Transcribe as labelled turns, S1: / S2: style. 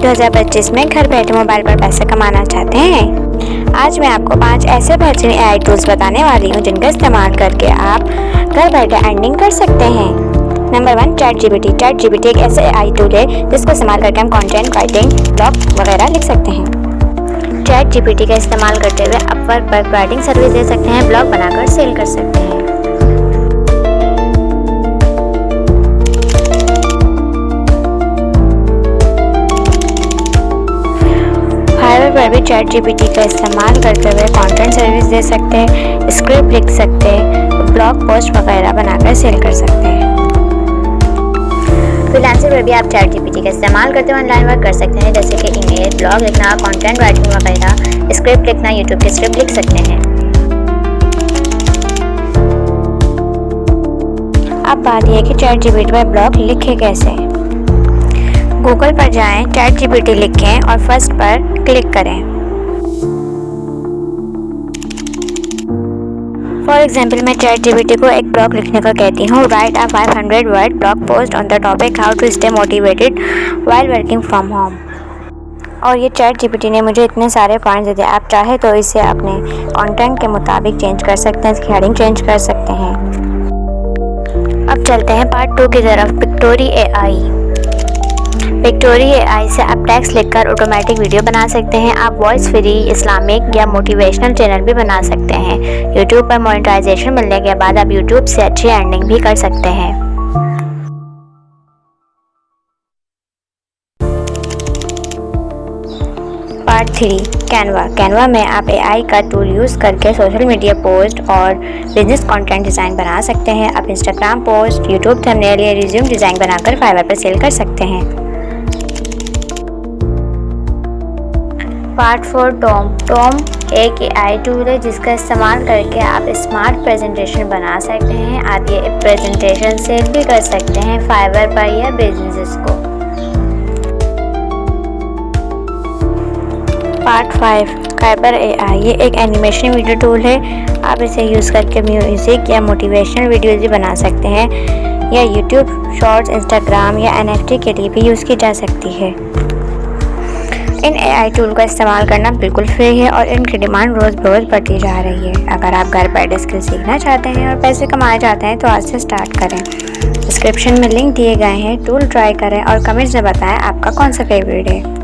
S1: 2025 में घर बैठे मोबाइल पर पैसे कमाना चाहते हैं? आज मैं आपको 5 ऐसे बेहतरीन AI टूल्स बताने वाली हूँ जिनका इस्तेमाल करके आप घर बैठे अर्निंग कर सकते हैं। Number 1, ChatGPT। ChatGPT एक ऐसे AI टूल है जिसको इस्तेमाल करके हम कंटेंट राइटिंग, ब्लॉग वगैरह लिख सकते हैं। ChatGPT का इस्तेमाल करते हुए अपवर्क पर राइटिंग सर्विस दे सकते हैं, ब्लॉग बनाकर सेल कर सकते हैं। फाइवर पर भी ChatGPT का इस्तेमाल करते हुए कंटेंट सर्विस दे सकते हैं, स्क्रिप्ट लिख सकते हैं, ब्लॉग पोस्ट वगैरह बनाकर सेल कर सकते हैं। फ्रीलांसर पर भी आप ChatGPT का इस्तेमाल करते हुए ऑनलाइन वर्क कर सकते हैं, जैसे कि ईमेल, ब्लॉग लिखना, कंटेंट राइटिंग वगैरह, स्क्रिप्ट लिखना, यूट्यूब के स्क्रिप्ट लिख सकते हैं। अब बात यह है कि ChatGPT पर ब्लॉग लिखे कैसे। गूगल पर जाएं, ChatGPT लिखें और फर्स्ट पर क्लिक करें। फॉर एग्जाम्पल मैं ChatGPT को एक ब्लॉग लिखने को कहती हूँ, write a 500 word blog post on the topic how to stay motivated while working from home. और ये ChatGPT ने मुझे इतने सारे पॉइंट्स दे दिए। आप चाहे तो इसे अपने कंटेंट के मुताबिक चेंज कर सकते हैं, इसकी हेडिंग चेंज कर सकते हैं। अब चलते हैं पार्ट 2 की तरफ, पिक्टोरी AI। पिक्टोरी AI से आप टेक्स्ट लिखकर ऑटोमेटिक वीडियो बना सकते हैं। आप वॉइस फ्री, इस्लामिक या मोटिवेशनल चैनल भी बना सकते हैं। यूट्यूब पर मोनेटाइजेशन मिलने के बाद आप यूट्यूब से अच्छी अर्निंग भी कर सकते हैं। Part 3, Canva. कैनवा में आप AI का टूल यूज़ करके सोशल मीडिया पोस्ट और बिजनेस कंटेंट डिज़ाइन बना सकते हैं। आप इंस्टाग्राम पोस्ट, यूट्यूब थंबनेल या रिज्यूम डिज़ाइन बनाकर फाइवर पर सेल कर सकते हैं। पार्ट 4, टॉम एक AI टूल है जिसका इस्तेमाल करके आप स्मार्ट प्रेजेंटेशन बना सकते हैं। आप ये प्रेजेंटेशन सेल भी कर सकते हैं फाइवर पर या बिजनेसेस को। Part 5, Kuiper AI। ये एक एनिमेशन वीडियो टूल है। आप इसे यूज़ करके म्यूज़िक या मोटिवेशनल वीडियोज़ भी बना सकते हैं या यूट्यूब शॉर्ट्स, इंस्टाग्राम या NFT के लिए भी यूज़ की जा सकती है। इन AI टूल का इस्तेमाल करना बिल्कुल फ्री है और इनकी डिमांड रोज़ बरोज़ बढ़ती जा रही है। अगर आप घर बैठे स्किल सीखना चाहते हैं और पैसे कमाना चाहते हैं तो आज से स्टार्ट करें। डिस्क्रिप्शन में लिंक दिए गए हैं, टूल ट्राई करें और कमेंट्स में बताएं आपका कौन सा फेवरेट है।